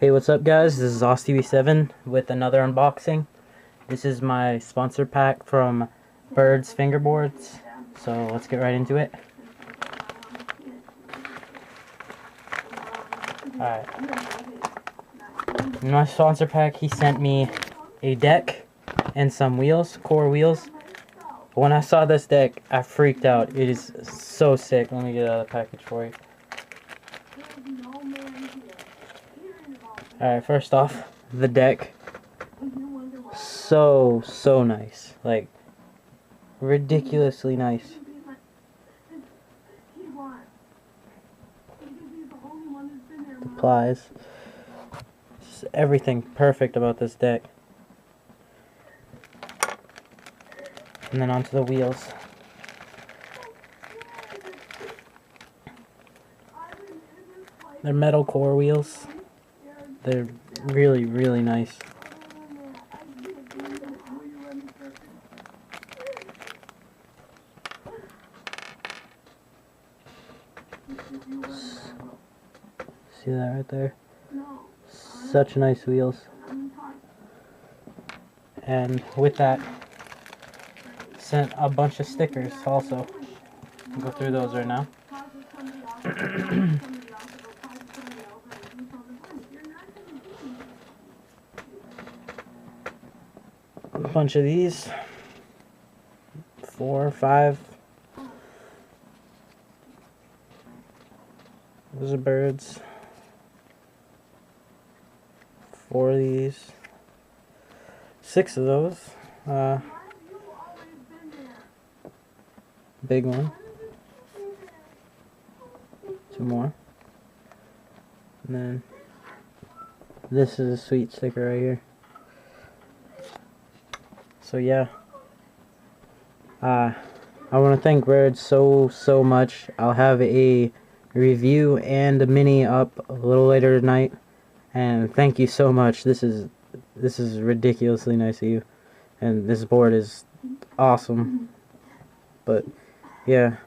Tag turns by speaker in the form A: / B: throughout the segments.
A: Hey, what's up guys? This is OzTV7 with another unboxing. This is my sponsor pack from Birds Fingerboards. So let's get right into it. Alright. In my sponsor pack he sent me a deck and some wheels, core wheels. When I saw this deck, I freaked out. It is so sick. Let me get out of the package for you. Alright, first off, the deck. So nice. Like, ridiculously nice. The plies. Just everything perfect about this deck. And then onto the wheels. They're metal core wheels. They're really nice. See that right there? Such nice wheels. And with that, sent a bunch of stickers also. I'll go through those right now. A bunch of these. 4 or 5. Those are birds. 4 of these. 6 of those. Big one. 2 more. And then this is a sweet sticker right here. So yeah, I want to thank Birds so much. I'll have a review and a mini up a little later tonight, and thank you so much. This is ridiculously nice of you, and this board is awesome. But yeah,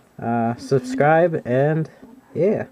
A: subscribe, and yeah.